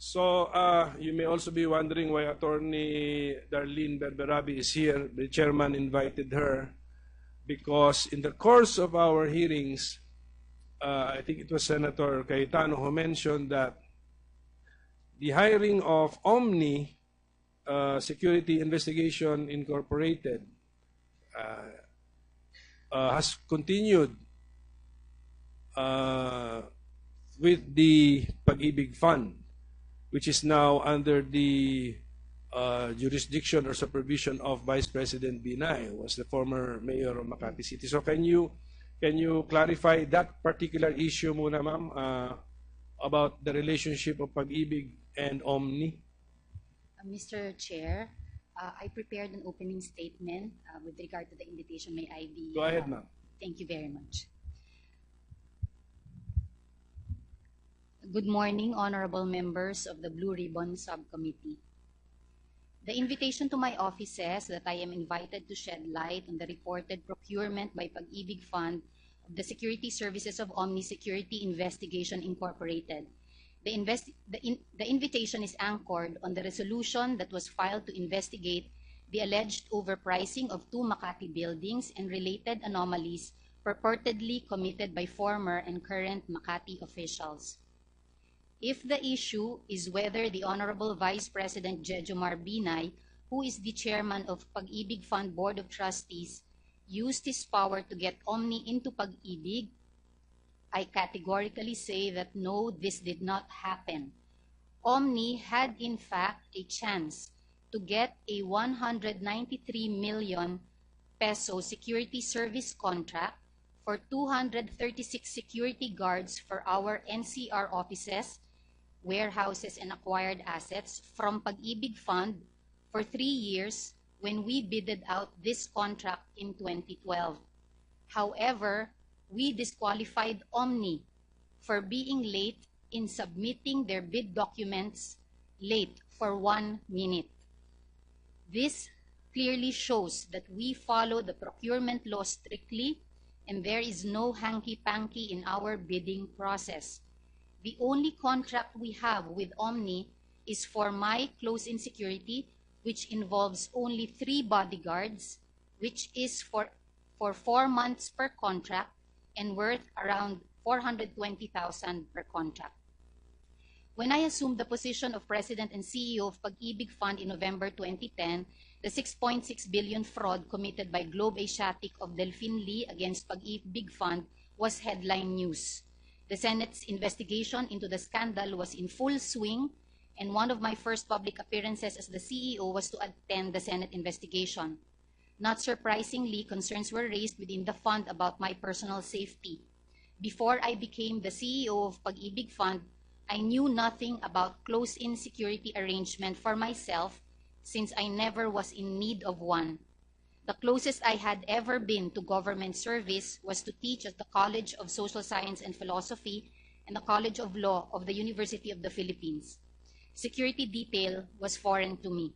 So you may also be wondering why Attorney Darlene Berberabe is here. The chairman invited her because in the course of our hearings, I think it was Senator Cayetano who mentioned that the hiring of Omni Security Investigation Incorporated has continued with the Pag-ibig Fund, which is now under the jurisdiction or supervision of Vice President Binay, who was the former mayor of Makati City. So can you clarify that particular issue muna, ma'am, about the relationship of Pag-ibig and Omni? Mr. Chair, I prepared an opening statement with regard to the invitation. May I be? Go ahead, ma'am. Thank you very much. Good morning, honorable members of the Blue Ribbon Subcommittee. The invitation to my office says that I am invited to shed light on the reported procurement by Pag-ibig Fund of the Security Services of Omni Security Investigation Incorporated. The invitation is anchored on the resolution that was filed to investigate the alleged overpricing of 2 Makati buildings and related anomalies purportedly committed by former and current Makati officials. If the issue is whether the Honorable Vice President Jejomar Binay, who is the chairman of Pag-ibig Fund Board of Trustees, used his power to get Omni into Pag-ibig, I categorically say that no, this did not happen. Omni had in fact a chance to get a 193 million peso security service contract for 236 security guards for our NCR offices, warehouses, and acquired assets from Pag-ibig Fund for 3 years when we bidded out this contract in 2012. However, we disqualified Omni for being late in submitting their bid documents, late for 1 minute. This clearly shows that we follow the procurement law strictly and there is no hanky-panky in our bidding process. The only contract we have with Omni is for my close-in security, which involves only 3 bodyguards, which is for 4 months per contract and worth around 420,000 per contract. When I assumed the position of President and CEO of Pag-ibig Fund in November 2010, the 6.6 billion fraud committed by Globe Asiatic of Delphine Lee against Pag-ibig Fund was headline news. The Senate's investigation into the scandal was in full swing, and one of my first public appearances as the CEO was to attend the Senate investigation. Not surprisingly, concerns were raised within the fund about my personal safety. Before I became the CEO of Pag-ibig Fund, I knew nothing about close-in security arrangement for myself since I never was in need of one. The closest I had ever been to government service was to teach at the College of Social Science and Philosophy and the College of Law of the University of the Philippines. Security detail was foreign to me.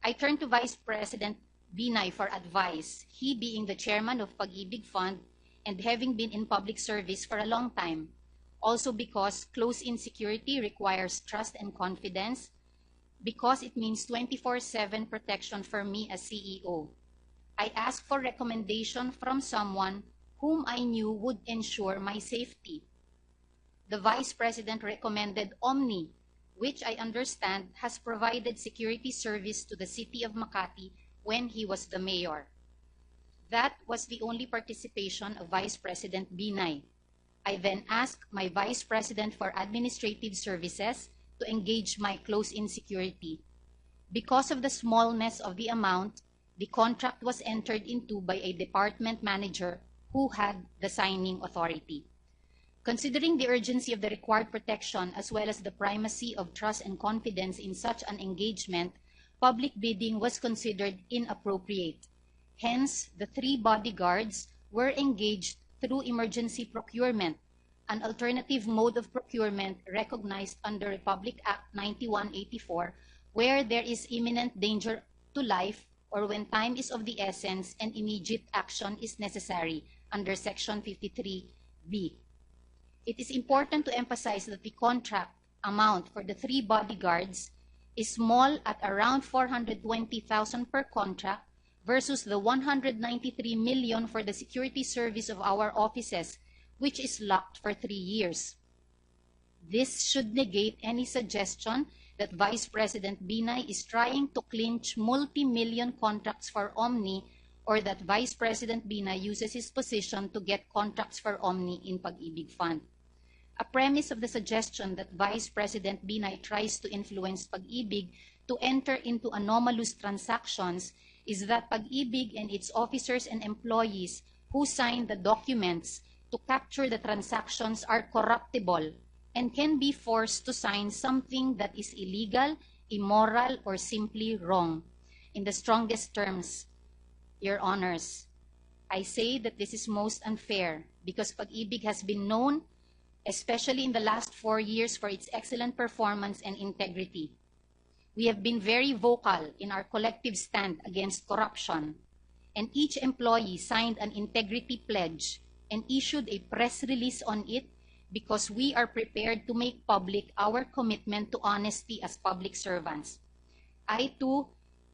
I turned to Vice President Binay for advice, he being the chairman of Pag-ibig Fund and having been in public service for a long time. Also because close-in security requires trust and confidence, because it means 24/7 protection for me as CEO. I asked for recommendation from someone whom I knew would ensure my safety. The Vice President recommended Omni, which I understand has provided security service to the city of Makati when he was the mayor. That was the only participation of Vice President Binay. I then asked my Vice President for Administrative Services to engage my close-in security. Because of the smallness of the amount, the contract was entered into by a department manager who had the signing authority. Considering the urgency of the required protection as well as the primacy of trust and confidence in such an engagement, public bidding was considered inappropriate. Hence, the 3 bodyguards were engaged through emergency procurement, an alternative mode of procurement recognized under Republic Act 9184, where there is imminent danger to life or when time is of the essence and immediate action is necessary under Section 53B. It is important to emphasize that the contract amount for the 3 bodyguards is small at around 420,000 per contract versus the 193 million for the security service of our offices, which is locked for 3 years. This should negate any suggestion that Vice President Binay is trying to clinch multi-million contracts for Omni or that Vice President Binay uses his position to get contracts for Omni in Pag-ibig Fund. A premise of the suggestion that Vice President Binay tries to influence Pag-ibig to enter into anomalous transactions is that Pag-ibig and its officers and employees who sign the documents to capture the transactions are corruptible and can be forced to sign something that is illegal, immoral, or simply wrong. In the strongest terms, Your Honors, I say that this is most unfair because Pag-ibig has been known, especially in the last 4 years, for its excellent performance and integrity. We have been very vocal in our collective stand against corruption, and each employee signed an integrity pledge and issued a press release on it because we are prepared to make public our commitment to honesty as public servants. I too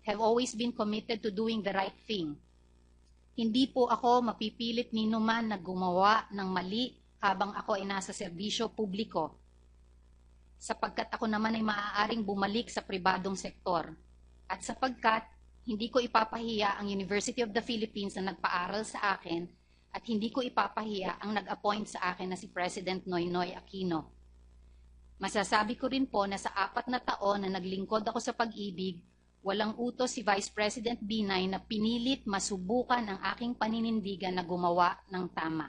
have always been committed to doing the right thing. Hindi po ako mapipilit ninuman na gumawa ng mali habang ako ay nasa serbisyo publiko, sapagkat ako naman ay maaaring bumalik sa pribadong sektor, at sapagkat hindi ko ipapahiya ang University of the Philippines na nagpaaral sa akin at hindi ko ipapahiya ang nag-appoint sa akin na si President Noynoy Aquino. Masasabi ko rin po na sa 4 na taon na naglingkod ako sa Pag-ibig, walang utos si Vice President Binay na pinilit masubukan ang aking paninindigan na gumawa ng tama.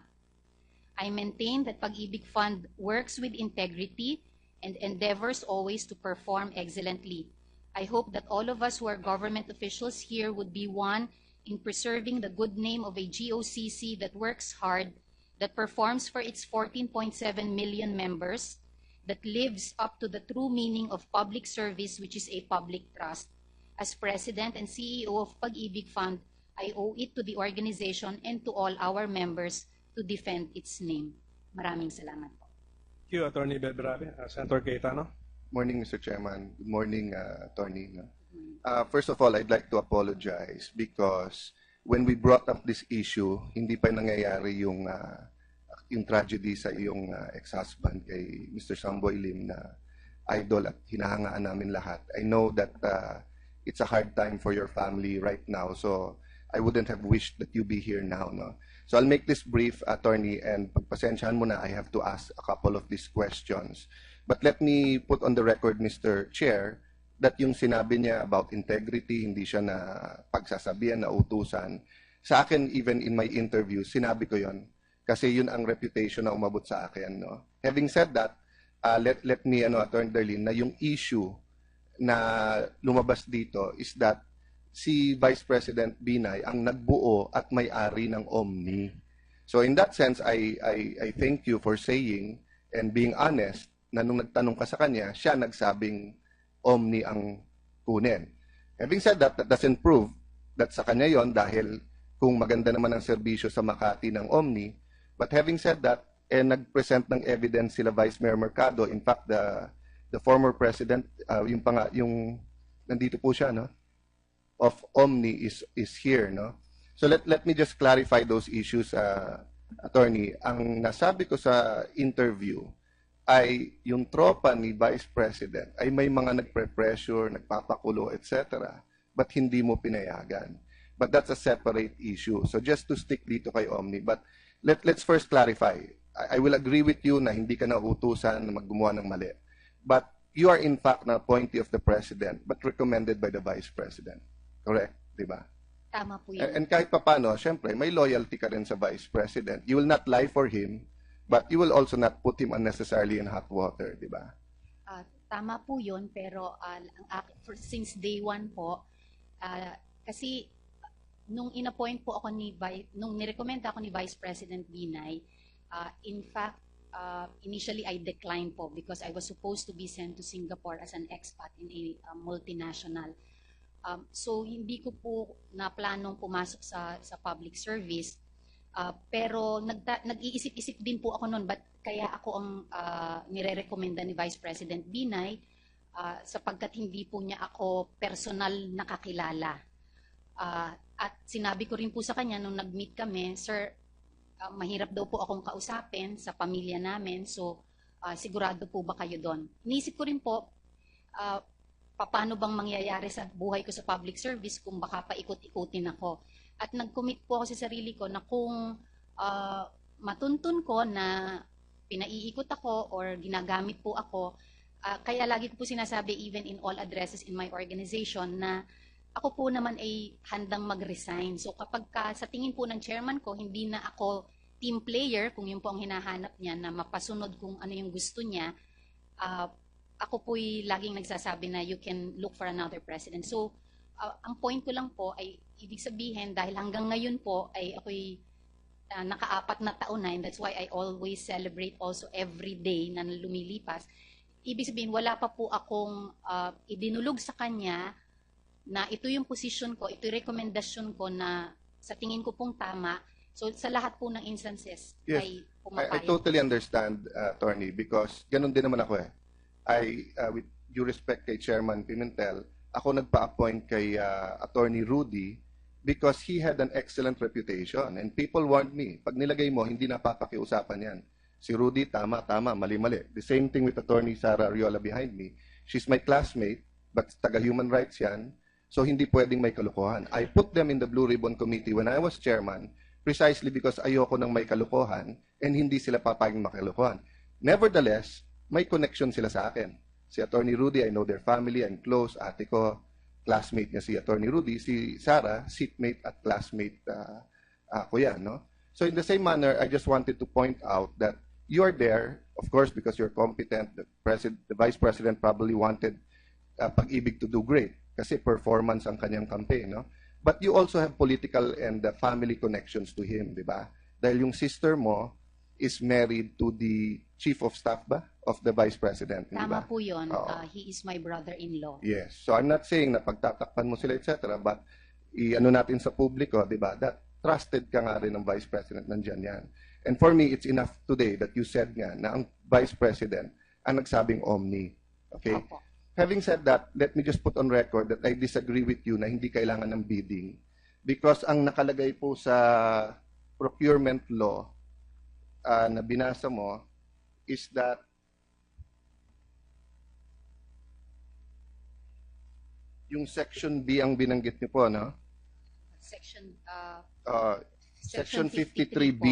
I maintain that Pag-ibig Fund works with integrity and endeavors always to perform excellently. I hope that all of us who are government officials here would be one in preserving the good name of a GOCC that works hard, that performs for its 14.7 million members, that lives up to the true meaning of public service, which is a public trust. As President and CEO of Pag-ibig Fund, I owe it to the organization and to all our members to defend its name. Maraming salamat po. Thank you, Atty Berberabe. Senator Cayetano. Morning, Mr. Chairman. Good morning, Attorney. First of all, I'd like to apologize because when we brought up this issue, hindi pa nangyayari yung tragedy sa iyong ex-husband kay Mr. Samboy Lim na idol at hinahangaan namin lahat. I know that it's a hard time for your family right now, so I wouldn't have wished that you be here now. No? So I'll make this brief, Attorney, and pagpasensyahan mo na, I have to ask a couple of these questions. But let me put on the record, Mr. Chair, that yung sinabi niya about integrity, hindi siya na pagsasabihan, na utusan. Sa akin, even in my interview, sinabi ko yon kasi yun ang reputation na umabot sa akin. No? Having said that, let me, Attorney Darlene, na yung issue na lumabas dito is that si Vice President Binay ang nagbuo at may-ari ng Omni. So in that sense, I thank you for saying and being honest na nung nagtanong ka sa kanya, siya nagsabing Omni ang kunin. Having said that, that doesn't prove that sa kanya yon dahil kung maganda naman ang serbisyo sa Makati ng Omni. But having said that, nag-present ng evidence sila Vice Mayor Mercado. In fact, the former president, yung nandito po siya, no? Of Omni is here, no? So let me just clarify those issues, Attorney. Ang nasabi ko sa interview ay yung tropa ni Vice President ay may mga nagpre-pressure, nagpapakulo, etc. But hindi mo pinayagan. But that's a separate issue. So just to stick dito kay Omni. But let's first clarify. I will agree with you na hindi ka nautusan na maggumawa ng mali. But you are in fact na appointee of the President but recommended by the Vice President. Correct? Diba? Tama po yun. And kahit papano, syempre, may loyalty ka rin sa Vice President. You will not lie for him, but you will also not put him unnecessarily in hot water, di ba? Tama po yun, pero since day one po, kasi nung in-appoint po ako nung nirecommend ako ni Vice President Binay, in fact, initially I declined po because I was supposed to be sent to Singapore as an expat in a multinational. So hindi ko po na planong pumasok sa public service. Pero nag-iisip-isip din po ako noon, but kaya ako ang nire-recommenda ni Vice President Binay sapagkat hindi po niya ako personal nakakilala. At sinabi ko rin po sa kanya nung nag-meet kami, Sir, mahirap daw po akong kausapin sa pamilya namin, so sigurado po ba kayo doon? Iniisip ko rin po, paano bang mangyayari sa buhay ko sa public service kung baka paikot-ikutin ako. At nag-commit po ako sa sarili ko na kung matuntun ko na pinaiikot ako or ginagamit po ako, kaya lagi ko po sinasabi even in all addresses in my organization na ako po naman ay handang mag-resign. So kapag sa tingin po ng chairman ko, hindi na ako team player, kung yun po ang hinahanap niya na mapasunod kung ano yung gusto niya, ako po'y laging nagsasabi na you can look for another president. So ang point ko lang po ay ibig sabihin dahil hanggang ngayon po ay ako'y naka-4 na taon na, and that's why I always celebrate also every day na lumilipas. Ibig sabihin wala pa po akong idinulog sa kanya na ito yung position ko, ito yung rekomendasyon ko na sa tingin ko pong tama. So sa lahat po ng instances Yes. ay pumapayag. I totally understand, Attorney, because ganun din naman ako eh. With due respect kay Chairman Pimentel, ako nagpa-appoint kay Attorney Rudy because he had an excellent reputation and people warned me, pag nilagay mo, hindi napapakiusapan yan. Si Rudy, tama, mali. The same thing with Attorney Sara Ariola behind me. She's my classmate, but taga-human rights yan. So hindi pwedeng may kalokohan. I put them in the Blue Ribbon Committee when I was chairman precisely because ayoko nang may kalokohan and hindi sila papayag makalokohan. Nevertheless, may connection sila sa akin. Si Attorney Rudy, I know their family, I'm close. Ate ko, classmate niya si Attorney Rudy. Si Sara, seatmate at classmate ko yan. No? So in the same manner, I just wanted to point out that you are there, of course, because you're competent. The Vice President probably wanted Pag-ibig to do great kasi performance ang kanyang campaign, no? But you also have political and family connections to him, di ba? Dahil yung sister mo is married to the chief of staff ba of the Vice President, di ba? Tama po yun. He is my brother-in-law. Yes. So I'm not saying na pagtatakpan mo sila, etc. But i-ano natin sa publiko, di ba? That trusted ka nga rin ng Vice President, nandyan yan. And for me, it's enough today that you said nga na ang Vice President ang nagsabing Omni. Okay? Opo. Having said that, let me just put on record that I disagree with you na hindi kailangan ng bidding. Because ang nakalagay po sa procurement law na binasa mo is that yung Section B ang binanggit niyo po, no? Section 53B.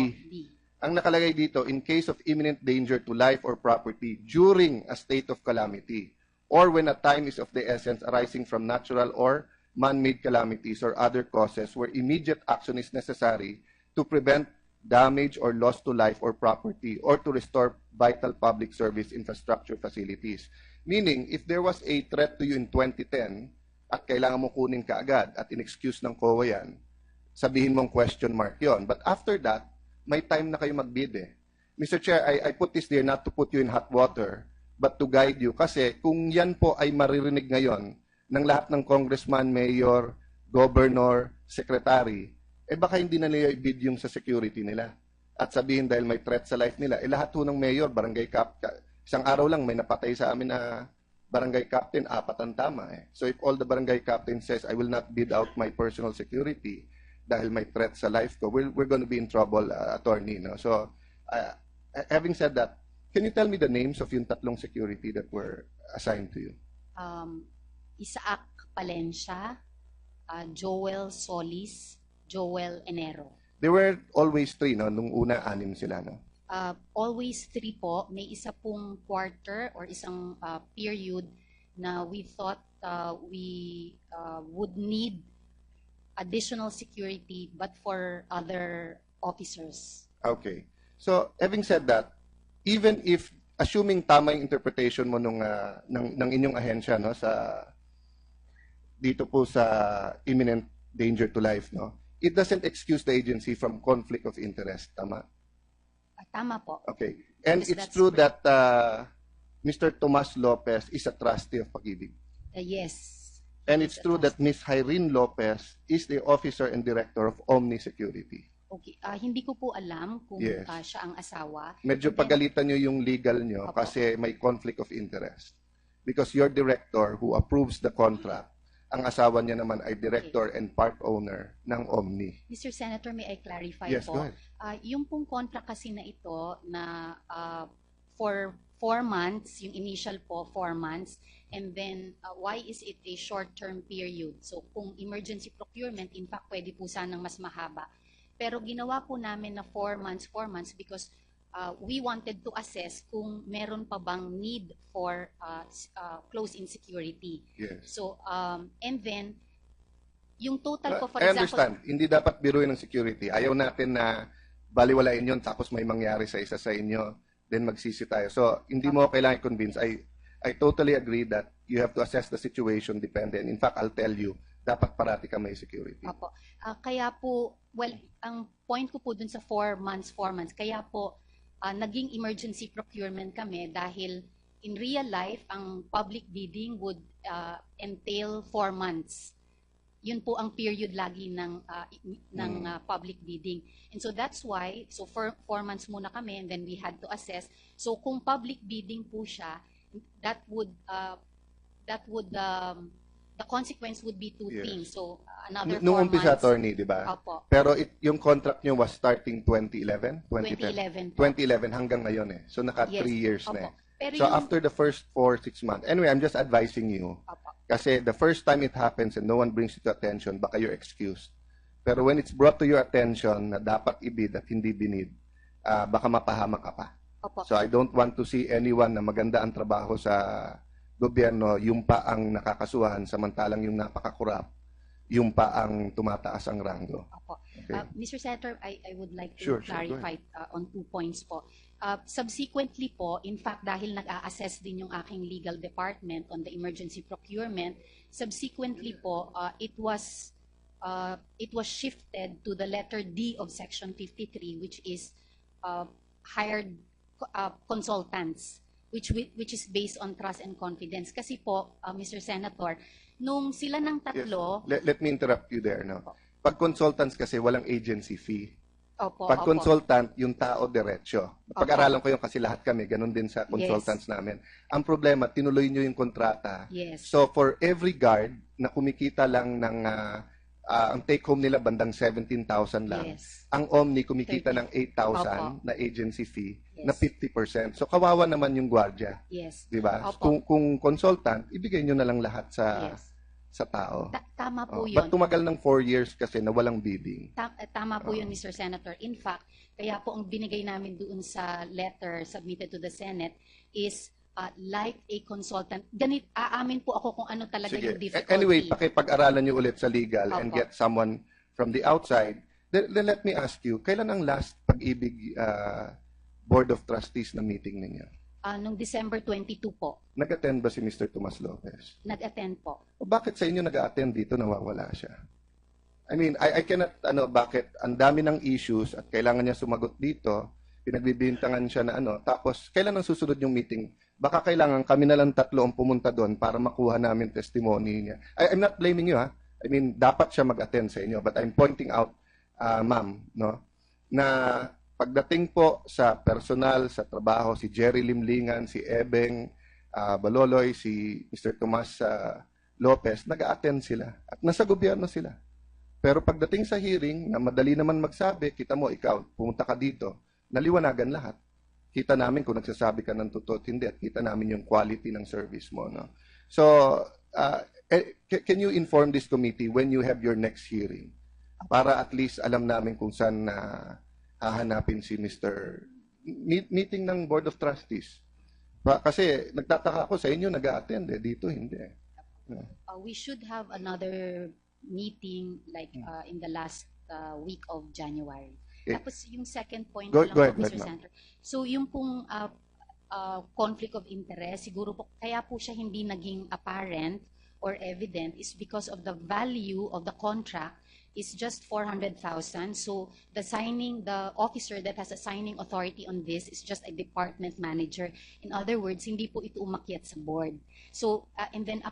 Ang nakalagay dito, in case of imminent danger to life or property during a state of calamity, or when a time is of the essence arising from natural or man-made calamities or other causes where immediate action is necessary to prevent damage or loss to life or property or to restore vital public service infrastructure facilities. Meaning, if there was a threat to you in 2010 at kailangan mo kunin kaagad at in-excuse ng COA yan, sabihin mong question mark yon. But after that, may time na kayo mag-bid eh. Mr. Chair, I put this there not to put you in hot water, but to guide you. Kasi kung yan po ay maririnig ngayon ng lahat ng congressman, mayor, governor, secretary, baka hindi na nila i-bid yung sa security nila. At sabihin dahil may threat sa life nila, lahat po ng mayor, barangay captain, isang araw lang may napatay sa amin na barangay captain, 4 ang tama eh. So if all the barangay captain says, I will not bid out my personal security dahil may threat sa life ko, we're going to be in trouble, attorney. No? So, having said that, can you tell me the names of yung tatlong security that were assigned to you? Isaac Palencia, Joel Solis, Joel Enero. There were always 3, no? Nung una, 6 sila, no? Always 3 po. May isa pong quarter or isang period na we thought we would need additional security but for other officers. Okay. So, having said that, even if, assuming tama yung interpretation mo ng inyong ahensya, no, sa, dito po sa imminent danger to life, no, it doesn't excuse the agency from conflict of interest, tama? Tama po. Okay. And Yes, it's that's true correct. that Mr. Tomas Lopez is a trustee of Pag-ibig. Yes. And it's true that Ms. Irene Lopez is the officer and director of Omni Security. Okay, hindi ko po alam kung Yes. siya ang asawa. Medyo And then- pagalitan nyo yung legal nyo Opo. kasi may conflict of interest. Because your director who approves the contract, ang asawa niya naman ay director and part owner ng Omni. Mr. Senator, may I clarify Yes, po? go ahead. Yung pong contract kasi na ito na for 4 months, yung initial po 4 months, and then why is it a short-term period? So kung emergency procurement, in fact, pwede po sanang mas mahaba. Pero ginawa po namin na 4 months because we wanted to assess kung meron pa bang need for close-in security. Yes. So, and then, yung total po, for I example, understand. Hindi dapat biruin ng security. Ayaw natin na baliwalain yun tapos may mangyari sa isa sa inyo, then magsisi tayo. So, hindi mo kailangan convince. I totally agree that you have to assess the situation dependent. In fact, I'll tell you, dapat parati ka may security. Opo. Kaya po, well, ang point ko po dun sa 4 months, kaya po, naging emergency procurement kami dahil in real life, ang public bidding would entail 4 months. Yun po ang period lagi ng public bidding. And so that's why, so 4 months muna kami and then we had to assess. So kung public bidding po siya, that would the consequence would be 2 Yes. things. So another 4 Nung umpisa, months. attorney, di ba? Opo. Pero yung contract nyo was starting 2011? 2011 po. 2011 hanggang ngayon eh. So naka Yes. 3 years Opo. na eh. Pero So yung- after the first 4-6 months, anyway, I'm just advising you. Opo. Kasi the first time it happens and no one brings it to attention, baka you're excused. Pero when it's brought to your attention na dapat ibid at hindi binid, baka mapahamak ka pa. Opo. So I don't want to see anyone na maganda ang trabaho sa gobyerno, yung pa ang nakakasuhan, samantalang yung napakakurap, yung pa ang tumataas ang ranggo. Opo. Okay. Mr. Senator, I would like to Sure, go clarify on 2 points po. Subsequently po, in fact, dahil nag-a-assess din yung aking legal department on the emergency procurement, subsequently po, it was shifted to the letter D of Section 53, which is hired consultants, which is based on trust and confidence. Kasi po, Mr. Senator, nung sila ng tatlo, Let me interrupt you there. No? Pag consultants kasi walang agency fee. opo, Pag opo. consultant, yung tao diretso. Pag-aralan ko yung kasi lahat kami, ganun din sa consultants namin. Ang problema, tinuloy nyo yung kontrata. Yes. So for every guard na kumikita lang ng, ang take home nila bandang 17,000 lang. Yes. Ang Omni kumikita 30. ng 8,000 Opo. na agency fee Yes. na 50%. So kawawa naman yung gwardiya. Yes. Di ba? Opo. Kung consultant, ibigay nyo na lang lahat sa Yes. sa tao. Tama po yun. Ba't tumagal ng 4 years kasi na walang bidding? Tama po yun, Mr. Senator. In fact, kaya po ang binigay namin doon sa letter submitted to the Senate is like a consultant. Aamin po ako kung ano talaga Sige. yung difficulty. Anyway, pakipag-aralan nyo ulit sa legal and Opo. get someone from the outside. Then let me ask you, kailan ang last pag-ibig Board of Trustees na meeting ninyo? Nung December 22 po, Nag-attend ba si Mr. Tomas Lopez? nag-attend po. O bakit sa inyo nag-attend dito nawawala siya? I mean, I cannot, bakit ang dami ng issues at kailangan niya sumagot dito, pinagbibintangan siya na tapos kailan ang susunod yung meeting? Baka kailangan kami na lang 3 ang pumunta doon para makuha namin testimony niya. I'm not blaming you, ha? I mean, dapat siya mag-attend sa inyo, but I'm pointing out, ma'am, no, na pagdating po sa personal, sa trabaho, si Jerry Limlingan, si Ebeng Baloloy, si Mr. Tomas Lopez, nag-attend sila at nasa gobyerno sila. Pero pagdating sa hearing, na madali naman magsabi, kita mo, ikaw, pumunta ka dito, naliwanagan lahat. Kita namin kung nagsasabi ka ng totoo at hindi at kita namin yung quality ng service mo. No? So, can you inform this committee when you have your next hearing? Para at least alam namin kung saan hahanapin si Mr. Meeting ng Board of Trustees. Kasi nagtataka ako sa inyo nag-a-attend dito hindi. We should have another meeting like in the last week of January. Okay. Tapos yung second point Go lang ahead, po, Mr. ma'am. Senator. So yung pong conflict of interest, siguro po, kaya po siya hindi naging apparent or evident is because of the value of the contract is just 400,000. So the officer that has a signing authority on this is just a department manager. In other words, hindi po ito umakyat sa board. So and then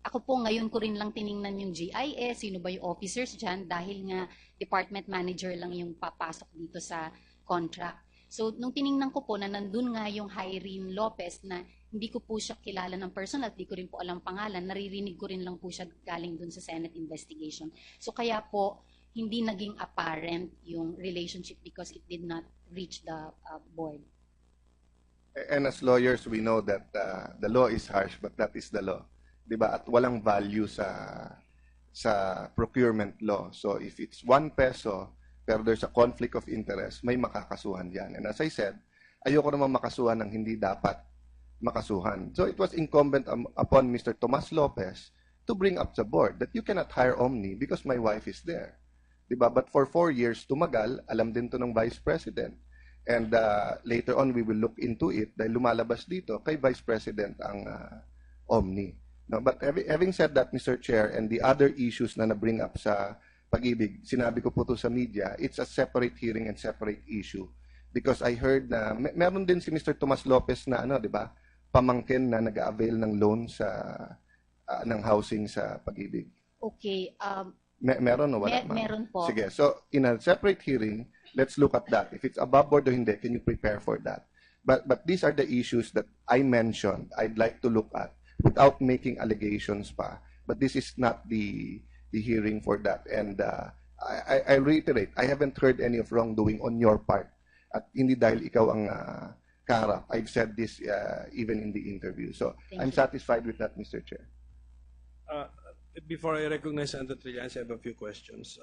Ako po ngayon ko rin lang tiningnan yung GIS, sino ba yung officers dyan, dahil nga department manager lang yung papasok dito sa contract. So, nung tiningnan ko po na nandun nga yung Irene Lopez na hindi ko po siya kilala ng personal, hindi ko rin po alam pangalan, naririnig ko rin lang po siya galing dun sa Senate investigation. So, kaya po, hindi naging apparent yung relationship because it did not reach the board. And as lawyers, we know that the law is harsh, but that is the law. Diba? At walang value sa procurement law. So if it's 1 peso, pero there's a conflict of interest, may makakasuhan yan. And as I said, ayoko naman makasuhan ng hindi dapat makasuhan. So it was incumbent upon Mr. Tomas Lopez to bring up the board that you cannot hire Omni because my wife is there. Diba? But for 4 years, tumagal, alam din to ng Vice President. And later on, we will look into it dahil lumalabas dito kay Vice President ang Omni. No, but having said that, Mr. Chair, and the other issues na na-bring up sa pag-ibig, sinabi ko po to sa media, it's a separate hearing and separate issue. Because I heard na, meron din si Mr. Tomas Lopez na, di ba, pamangkin na nag-avail ng loan sa, ng housing sa pag-ibig. Okay. Meron o wala? Meron po. Sige, so in a separate hearing, let's look at that. If it's above board o hindi, can you prepare for that? But these are the issues that I mentioned I'd like to look at without making allegations pa. But this is not the hearing for that. And I reiterate, I haven't heard any of wrongdoing on your part. At hindi dahil ikaw ang kaharap. I've said this even in the interview. So I'm satisfied with that, Mr. Chair. Before I recognize Senator Trillanes, I have a few questions.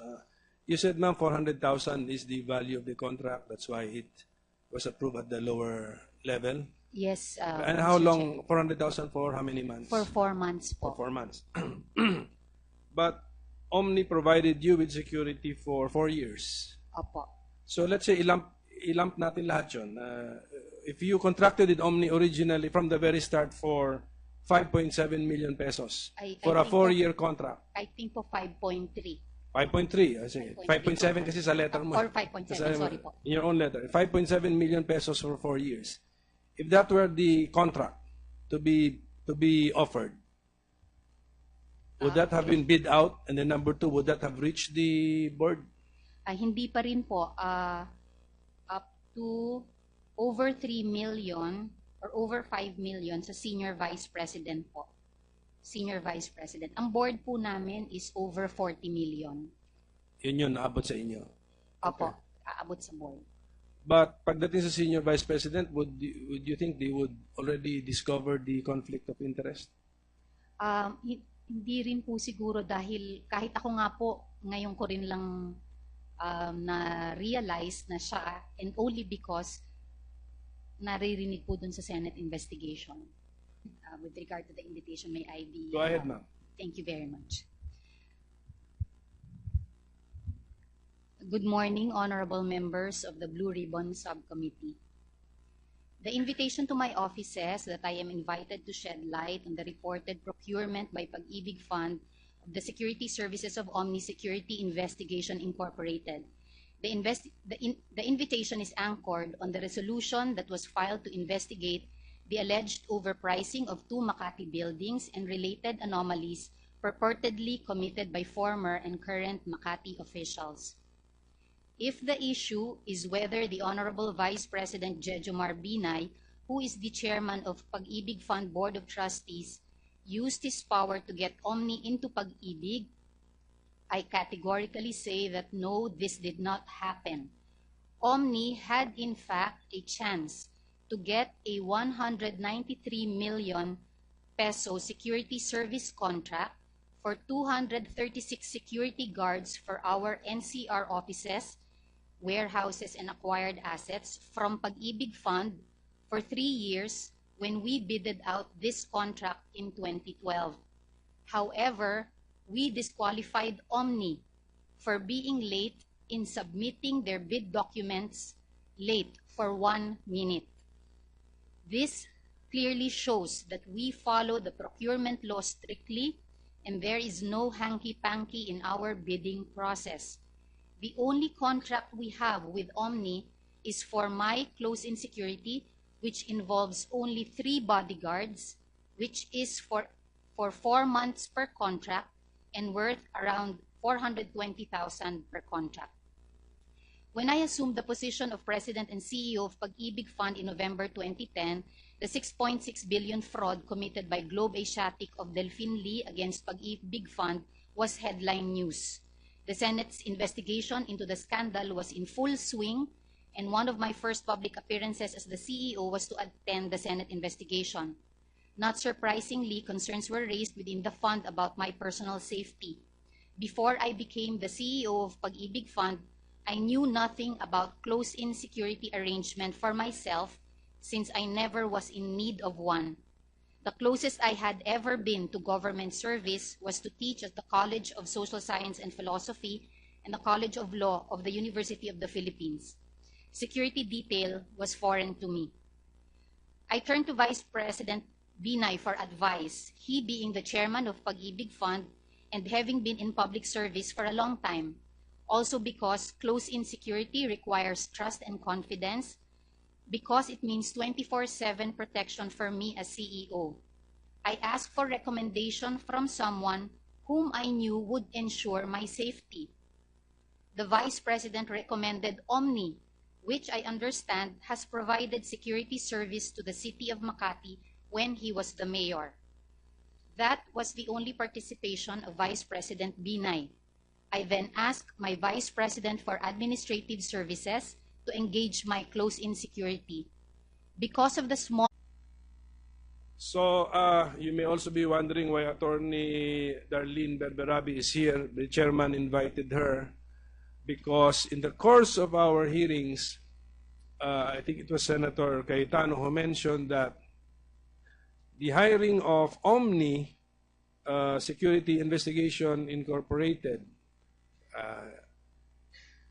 You said, ma'am, 400,000 is the value of the contract. That's why it was approved at the lower level. Yes. And how long? 400,000 for how many months? For 4 months po. For 4 months. But Omni provided you with security for 4 years. Opo. So let's say ilump natin lahat yun. If you contracted with Omni originally from the very start for 5.7 million pesos for a 4-year contract. I think po 5.3. 5.3, sige. 5.7 kasi sa letter mo. Or 5.7, sorry po. In your own letter. 5.7 million pesos for 4 years. If that were the contract to be offered, would that have been bid out? And then number 2, would that have reached the board? Hindi pa rin po. Up to over 3 million or over 5 million sa Senior Vice President po. Senior Vice President. Ang board po namin is over 40 million. Yun naabot sa inyo? Opo, aabot sa board. But pagdating sa Senior Vice President, would you think they would already discover the conflict of interest? Hindi rin po siguro dahil kahit ako nga po, ngayon ko rin lang na-realize na siya and only because naririnig po dun sa Senate investigation. With regard to the invitation, may I be... Go ahead, ma'am. Thank you very much. Good morning, honorable members of the Blue Ribbon Subcommittee. The invitation to my office says that I am invited to shed light on the reported procurement by Pag-ibig Fund of the Security Services of Omni Security Investigation Incorporated. The invitation is anchored on the resolution that was filed to investigate the alleged overpricing of 2 Makati buildings and related anomalies purportedly committed by former and current Makati officials. If the issue is whether the Honorable Vice President Jejomar Binay, who is the chairman of Pag-ibig Fund Board of Trustees, used his power to get Omni into Pag-ibig, I categorically say that no, this did not happen. Omni had in fact a chance to get a 193 million peso security service contract for 236 security guards for our NCR offices, warehouses, and acquired assets from Pag-ibig Fund for 3 years when we bidded out this contract in 2012. However, we disqualified Omni for being late in submitting their bid documents late for 1 minute. This clearly shows that we follow the procurement law strictly and there is no hanky-panky in our bidding process. The only contract we have with Omni is for my close-in security, which involves only 3 bodyguards, which is for for 4 months per contract and worth around 420,000 per contract. When I assumed the position of President and CEO of Pag-ibig Fund in November 2010, the 6.6 billion fraud committed by Globe Asiatic of Delphine Lee against Pag-ibig Fund was headline news. The Senate's investigation into the scandal was in full swing, and one of my first public appearances as the CEO was to attend the Senate investigation. Not surprisingly, concerns were raised within the fund about my personal safety. Before I became the CEO of Pag-ibig Fund, I knew nothing about close-in security arrangement for myself since I never was in need of one. The closest I had ever been to government service was to teach at the College of Social Science and Philosophy and the College of Law of the University of the Philippines. Security detail was foreign to me. I turned to Vice President Binay for advice, he being the chairman of Pag-ibig Fund and having been in public service for a long time. Also because close-in security requires trust and confidence, because it means 24/7 protection for me as CEO. I asked for recommendation from someone whom I knew would ensure my safety. The Vice President recommended Omni, which I understand has provided security service to the city of Makati when he was the mayor. That was the only participation of Vice President Binay. I then asked my Vice President for Administrative Services to engage my close-in security. Because of the small... So you may also be wondering why Attorney Darlene Berberabe is here. The chairman invited her because in the course of our hearings, I think it was Senator Cayetano who mentioned that the hiring of Omni Security Investigation Incorporated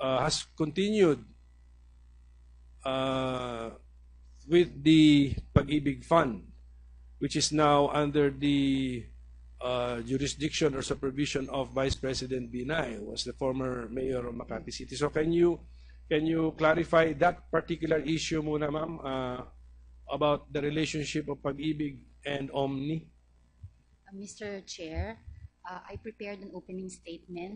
has continued with the Pag-ibig Fund, which is now under the jurisdiction or supervision of Vice President Binay, who was the former mayor of Makati City. So can you clarify that particular issue muna, ma'am, about the relationship of Pag-ibig and Omni? Mr. Chair, I prepared an opening statement